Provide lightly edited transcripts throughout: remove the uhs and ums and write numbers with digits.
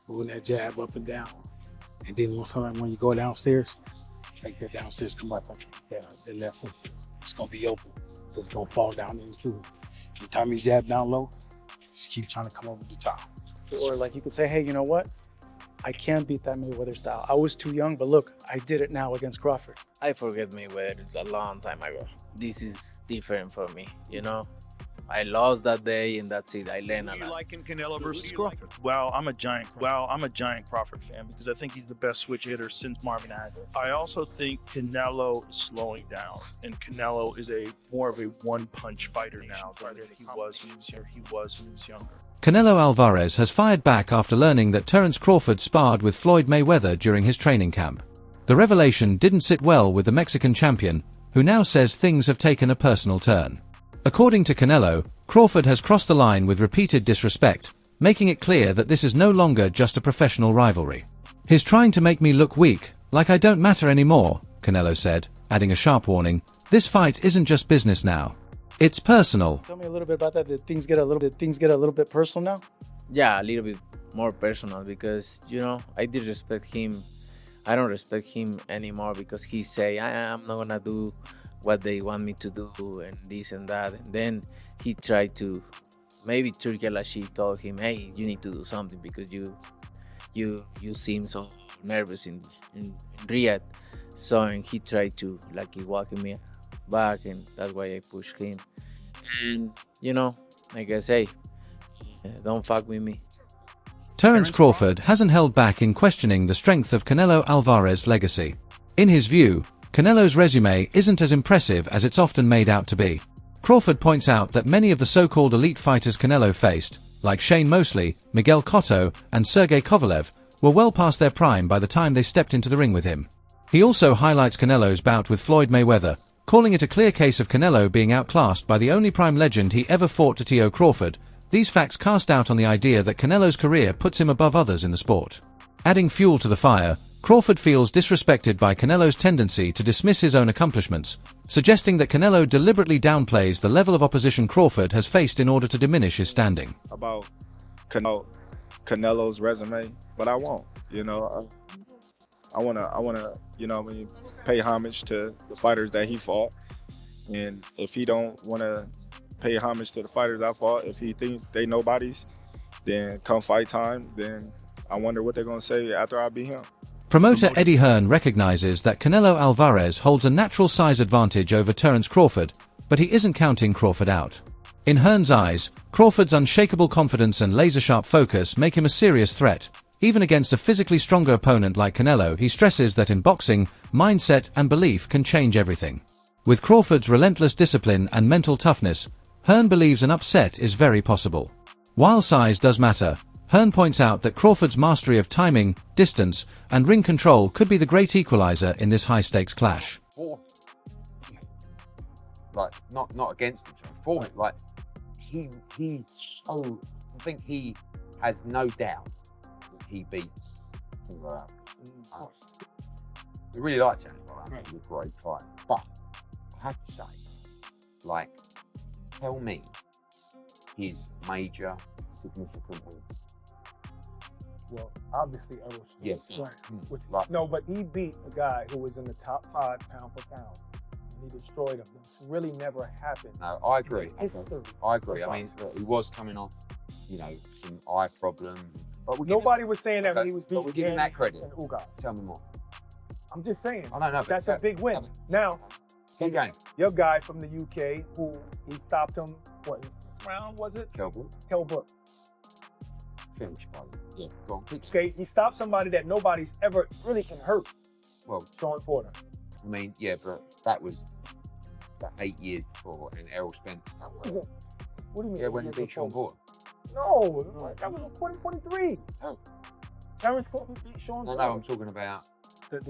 moving that jab up and down. And then when you go downstairs, like that downstairs come up like the left one, it's gonna be open. So it's gonna fall down into. Every time you jab down low, just keep trying to come over the top. Or like you could say, hey, you know what? I can't beat that Mayweather style. I was too young, but look, I did it now against Crawford. I forget Mayweather. It's a long time ago. This is different for me, you know? I lost that day and that's it. I learned a You lot. liking Canelo versus Crawford? Well, I'm a giant Crawford fan because I think he's the best switch hitter since Marvin Hagler. I also think Canelo is slowing down, and Canelo is more of a one-punch fighter now than he was when he was younger. Canelo Álvarez has fired back after learning that Terence Crawford sparred with Floyd Mayweather during his training camp. The revelation didn't sit well with the Mexican champion, who now says things have taken a personal turn. According to Canelo, Crawford has crossed the line with repeated disrespect, making it clear that this is no longer just a professional rivalry. "He's trying to make me look weak, like I don't matter anymore," Canelo said, adding a sharp warning, "This fight isn't just business now. It's personal." Tell me a little bit about that. Did things get a little bit personal now? Yeah, a little bit more personal because, you know, I did respect him. I don't respect him anymore because he say, I'm not gonna do what they want me to do and this and that. And then he tried to, maybe Turki Alashi told him, hey, you need to do something because you seem so nervous in Riyadh. So and he tried to like he walking me back, and that's why I pushed him. And you know, like I say, don't fuck with me. Terence Crawford hasn't held back in questioning the strength of Canelo Álvarez's legacy. In his view, Canelo's resume isn't as impressive as it's often made out to be. Crawford points out that many of the so-called elite fighters Canelo faced, like Shane Mosley, Miguel Cotto, and Sergey Kovalev, were well past their prime by the time they stepped into the ring with him. He also highlights Canelo's bout with Floyd Mayweather, calling it a clear case of Canelo being outclassed by the only prime legend he ever fought, T.O. Crawford. These facts cast doubt on the idea that Canelo's career puts him above others in the sport. Adding fuel to the fire, Crawford feels disrespected by Canelo's tendency to dismiss his own accomplishments, suggesting that Canelo deliberately downplays the level of opposition Crawford has faced in order to diminish his standing. About Canelo's resume, but I won't. You know, I wanna, you know, what I mean, pay homage to the fighters that he fought, and if he don't wanna pay homage to the fighters I fought, if he thinks they nobodies, then come fight time, then I wonder what they're gonna say after I beat him. Promoter Eddie Hearn recognizes that Canelo Álvarez holds a natural size advantage over Terence Crawford, but he isn't counting Crawford out. In Hearn's eyes, Crawford's unshakable confidence and laser-sharp focus make him a serious threat. Even against a physically stronger opponent like Canelo, he stresses that in boxing, mindset and belief can change everything. With Crawford's relentless discipline and mental toughness, Hearn believes an upset is very possible. While size does matter, Hearn points out that Crawford's mastery of timing, distance, and ring control could be the great equalizer in this high-stakes clash. Like, not against each other, for it. Like, I think he has no doubt that he beats Canelo Álvarez. I really like Terence Crawford. He's a great fighter. But I have to say, like, tell me his major significant wins. Well, obviously Errol Spence. Yes. Right. No, but he beat a guy who was in the top 5 pound for pound. And he destroyed him. It's really never happened. No, I agree. History. I agree. I mean, he was coming off, you know, some eye problems. But nobody was saying that when he was beating. But we're giving that credit. And Ugas. Tell me more. I'm just saying. I don't know. That's a big win. Now, keep going. Your guy from the UK who he stopped him. What round was it? Kell Brook. Kell Brook. Yeah, go on. Okay, he stopped somebody that nobody's ever really can hurt. Well, Sean Porter. I mean, yeah, but that was about 8 years before, and Errol Spence. What do you mean? Yeah, when he beat Sean Porter. No, that was in 2023. Oh. Terence Crawford beat Sean Porter. No, I'm talking about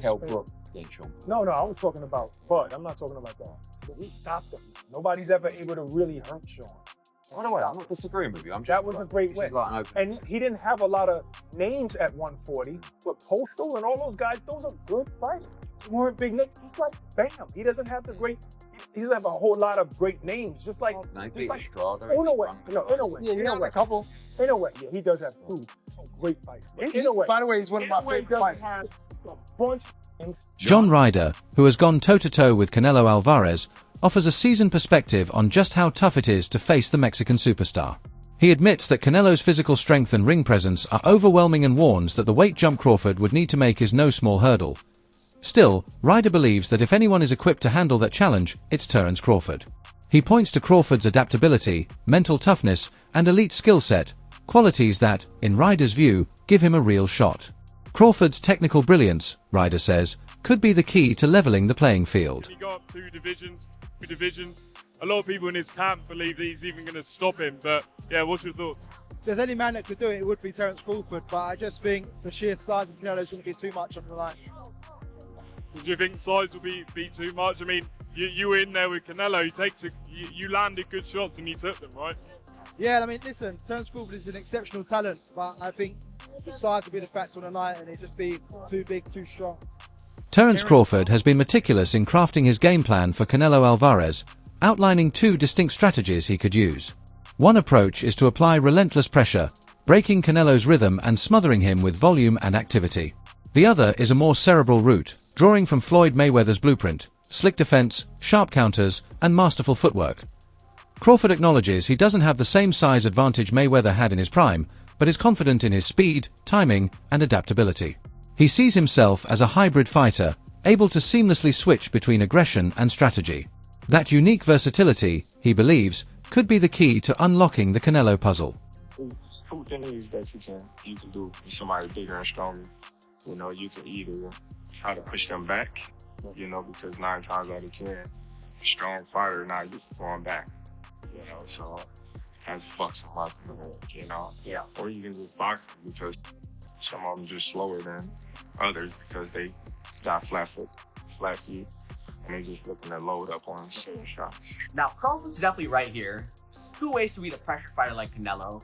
Kell Brook beating Sean Porter. No, I was talking about Bud. I'm not talking about that. But he stopped him. Nobody's ever able to really hurt Sean. Oh, no, wait, I'm not disagreeing with you. That was a great win. Like and he didn't have a lot of names at 140, but Postal and all those guys, those are good fighters. They weren't big names. He's like, bam. He doesn't have he doesn't have a whole lot of great names. Just like, no, he beat Estrada. In a way. Yeah, he does have two great fights. But in a way, by the way, he's one of my favorite fighters. Has a bunch of things. John Ryder, who has gone toe-to-toe with Canelo Álvarez, offers a seasoned perspective on just how tough it is to face the Mexican superstar. He admits that Canelo's physical strength and ring presence are overwhelming and warns that the weight jump Crawford would need to make is no small hurdle. Still, Ryder believes that if anyone is equipped to handle that challenge, it's Terence Crawford. He points to Crawford's adaptability, mental toughness, and elite skill set, qualities that, in Ryder's view, give him a real shot. Crawford's technical brilliance, Ryder says, could be the key to leveling the playing field. He got up two divisions. A lot of people in his camp believe that he's even going to stop him, but yeah, what's your thoughts? If there's any man that could do it, it would be Terence Crawford, but I just think the sheer size of Canelo is going to be too much on the line. Do you think size will be too much? I mean, you were in there with Canelo, you landed good shots and you took them, right? Yeah, I mean, listen, Terence Crawford is an exceptional talent, but I think the size will be the factor on the night and he'd just be too big, too strong. Terence Crawford has been meticulous in crafting his game plan for Canelo Álvarez, outlining two distinct strategies he could use. One approach is to apply relentless pressure, breaking Canelo's rhythm and smothering him with volume and activity. The other is a more cerebral route, drawing from Floyd Mayweather's blueprint: slick defense, sharp counters, and masterful footwork. Crawford acknowledges he doesn't have the same size advantage Mayweather had in his prime, but is confident in his speed, timing, and adaptability. He sees himself as a hybrid fighter, able to seamlessly switch between aggression and strategy. That unique versatility, he believes, could be the key to unlocking the Canelo puzzle. Two things that you can do with somebody bigger and stronger. You know, you can either try to push them back, you know, because 9 times out of 10, strong fighter, now you're going back, you know, so that's fuck some up, you know. Yeah. Or you can just box them because some of them just slower than others because they got flat feet. And they just looking to load up on certain shots. Now, Crawford's definitely right here. Two ways to beat a pressure fighter like Canelo.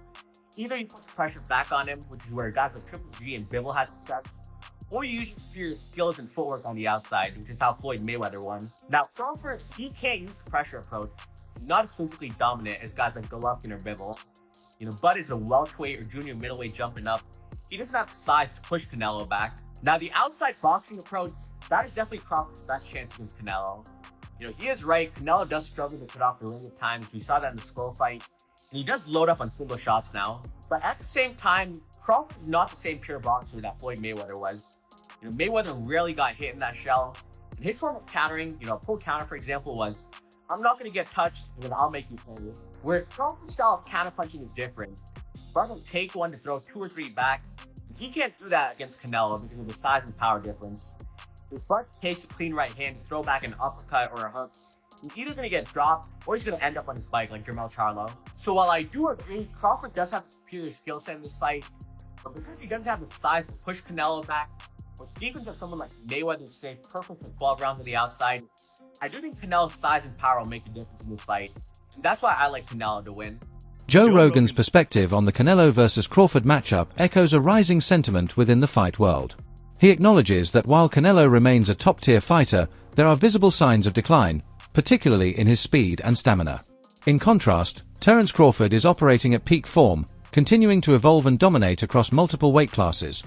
Either you put the pressure back on him, which is where guys like Triple G and Bivol had success, or you use your skills and footwork on the outside, which is how Floyd Mayweather won. Now, Crawford, he can't use the pressure approach. He's not physically dominant as guys like Golovkin or Bivol. You know, Bud is a welterweight or junior middleweight jumping up. He doesn't have the size to push Canelo back. Now, the outside boxing approach, that is definitely Crawford's best chance against Canelo. You know, he is right. Canelo does struggle to cut off the ring at times. We saw that in the Skull fight. And he does load up on single shots now. But at the same time, Crawford is not the same pure boxer that Floyd Mayweather was. You know, Mayweather rarely got hit in that shell. And his form of countering, you know, a pull counter, for example, was, I'm not going to get touched, and then I'll make you pay. Whereas Crawford's style of counter punching is different. Bud will take one to throw 2 or 3 back. He can't do that against Canelo because of the size and power difference. If Bud takes a clean right hand to throw back an uppercut or a hook, he's either going to get dropped or he's going to end up on his bike like Jermell Charlo. So while I do agree Crawford does have a superior skill set in this fight, but because he doesn't have the size to push Canelo back, or the defense of someone like Mayweather stays perfect for 12 rounds on the outside, I do think Canelo's size and power will make a difference in this fight. And that's why I like Canelo to win. Joe Rogan's perspective on the Canelo vs. Crawford matchup echoes a rising sentiment within the fight world. He acknowledges that while Canelo remains a top-tier fighter, there are visible signs of decline, particularly in his speed and stamina. In contrast, Terence Crawford is operating at peak form, continuing to evolve and dominate across multiple weight classes.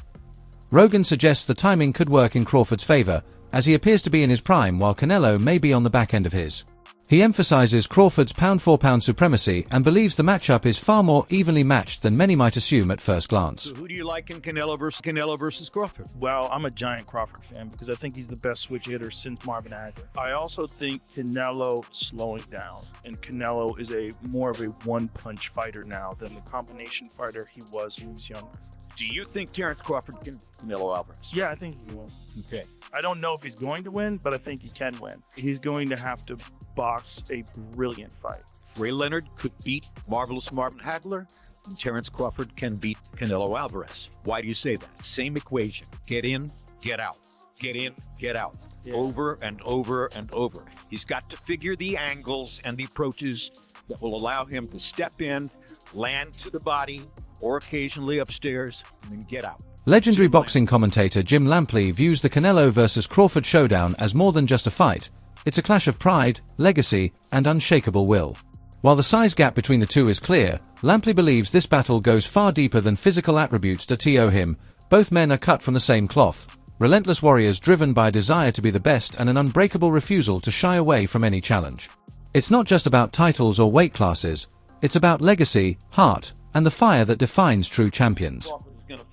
Rogan suggests the timing could work in Crawford's favor, as he appears to be in his prime while Canelo may be on the back end of his. He emphasizes Crawford's pound-for-pound supremacy and believes the matchup is far more evenly matched than many might assume at first glance. So who do you like in Canelo versus Crawford? Well, I'm a giant Crawford fan because I think he's the best switch hitter since Marvin Hagler. I also think Canelo slowing down, and Canelo is more of a one-punch fighter now than the combination fighter he was when he was younger. Do you think Terence Crawford can Canelo Álvarez? Yeah, I think he will. Okay. I don't know if he's going to win, but I think he can win. He's going to have to box a brilliant fight. Ray Leonard could beat Marvelous Marvin Hagler, and Terence Crawford can beat Canelo Álvarez. Why do you say that? Same equation. Get in, get out. Get in, get out. Yeah. Over and over and over. He's got to figure the angles and the approaches that will allow him to step in, land to the body, or occasionally upstairs, and then get out. Legendary boxing commentator Jim Lampley views the Canelo vs. Crawford showdown as more than just a fight. It's a clash of pride, legacy, and unshakable will. While the size gap between the two is clear, Lampley believes this battle goes far deeper than physical attributes to him. Both men are cut from the same cloth. Relentless warriors driven by a desire to be the best and an unbreakable refusal to shy away from any challenge. It's not just about titles or weight classes, it's about legacy, heart, and the fire that defines true champions. Crawford is going to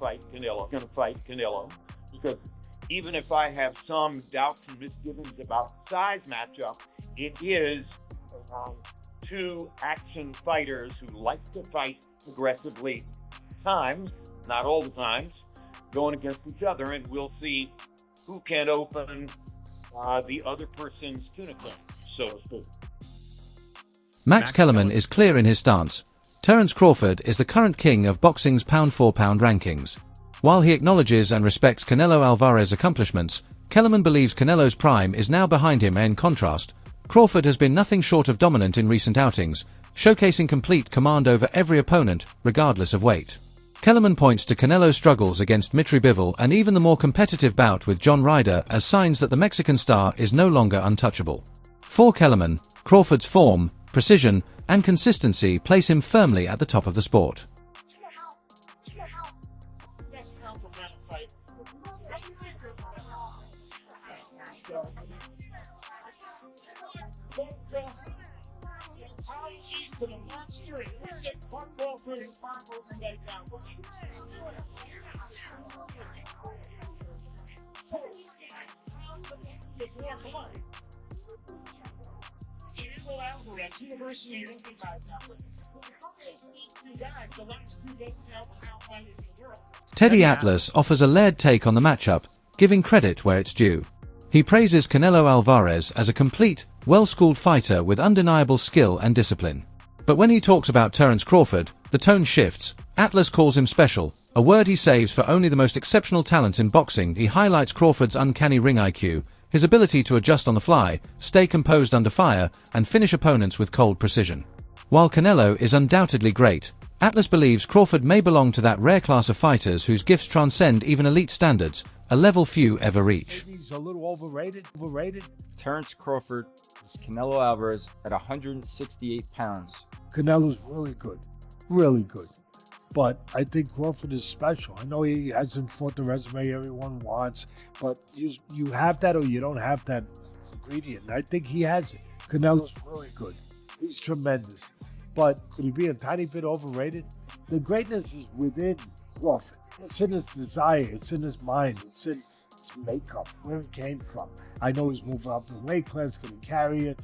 fight Canelo, because even if I have some doubts and misgivings about the size matchup, it is two action fighters who like to fight aggressively, times, not all the times, going against each other, and we'll see who can open the other person's tunic, so to speak. Max Kellerman is clear in his stance. Terence Crawford is the current king of boxing's pound-for-pound rankings. While he acknowledges and respects Canelo Álvarez's accomplishments, Kellerman believes Canelo's prime is now behind him. In contrast, Crawford has been nothing short of dominant in recent outings, showcasing complete command over every opponent, regardless of weight. Kellerman points to Canelo's struggles against Mitri Bivol and even the more competitive bout with John Ryder as signs that the Mexican star is no longer untouchable. For Kellerman, Crawford's form, precision, and consistency place him firmly at the top of the sport. Teddy Atlas offers a layered take on the matchup, giving credit where it's due. He praises Canelo Álvarez as a complete, well-schooled fighter with undeniable skill and discipline. But when he talks about Terence Crawford, the tone shifts. Atlas calls him special, a word he saves for only the most exceptional talents in boxing. He highlights Crawford's uncanny ring IQ, his ability to adjust on the fly, stay composed under fire, and finish opponents with cold precision. While Canelo is undoubtedly great, Atlas believes Crawford may belong to that rare class of fighters whose gifts transcend even elite standards, a level few ever reach. He's a little overrated. Terence Crawford is Canelo Álvarez at 168 pounds. Canelo's really good. But I think Crawford is special. I know he hasn't fought the resume everyone wants, but you have that or you don't have that ingredient. I think he has it. Canelo's really good. He's tremendous. But could he be a tiny bit overrated? The greatness is within Crawford. It's in his desire. It's in his mind. It's in his makeup, where he came from. I know he's moving up the weight class, going to carry it,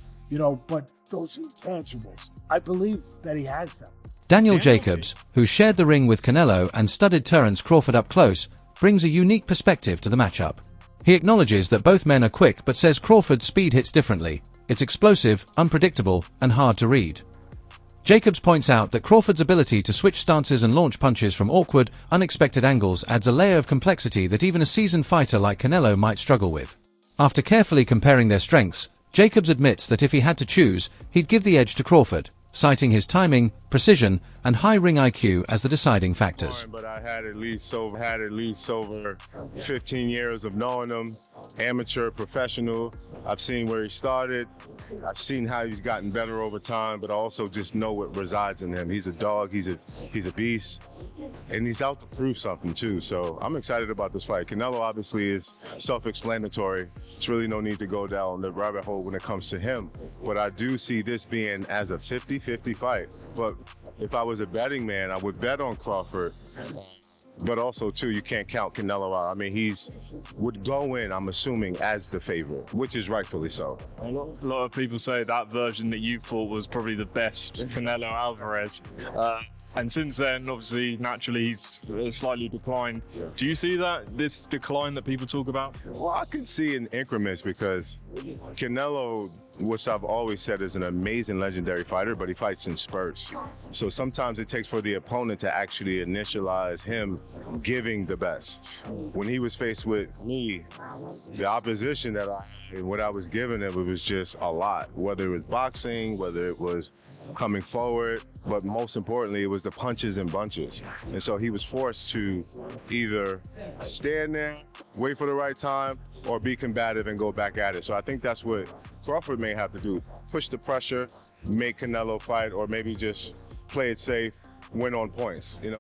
but those intangibles, I believe that he has them. Daniel Jacobs, who shared the ring with Canelo and studied Terence Crawford up close, brings a unique perspective to the matchup. He acknowledges that both men are quick but says Crawford's speed hits differently. It's explosive, unpredictable, and hard to read. Jacobs points out that Crawford's ability to switch stances and launch punches from awkward, unexpected angles adds a layer of complexity that even a seasoned fighter like Canelo might struggle with. After carefully comparing their strengths, Jacobs admits that if he had to choose, he'd give the edge to Crawford, citing his timing, precision, and high ring IQ as the deciding factors. But I had at least over 15 years of knowing him, amateur, professional. I've seen where he started. I've seen how he's gotten better over time, but I also just know what resides in him. He's a dog, he's a beast, and he's out to prove something too. So I'm excited about this fight. Canelo obviously is self-explanatory. There's really no need to go down the rabbit hole when it comes to him. But I do see this being as a 50-50 fight. But if I was a betting man, I would bet on Crawford. But also, too, you can't count Canelo out. I mean, would go in, I'm assuming, as the favorite, which is rightfully so. A lot of people say that version that you fought was probably the best Canelo Álvarez. And since then, obviously, naturally, he's slightly declined. Do you see this decline that people talk about? Well, I can see in increments because Canelo, which I've always said is an amazing legendary fighter, but he fights in spurts. So sometimes it takes for the opponent to actually initialize him giving the best. When he was faced with me, the opposition what I was giving him, it was just a lot. Whether it was boxing, whether it was coming forward, but most importantly, it was the punches and bunches. And so he was forced to either stand there, wait for the right time, or be combative and go back at it. So I think that's what Crawford may have to do. Push the pressure, make Canelo fight, or maybe just play it safe, win on points.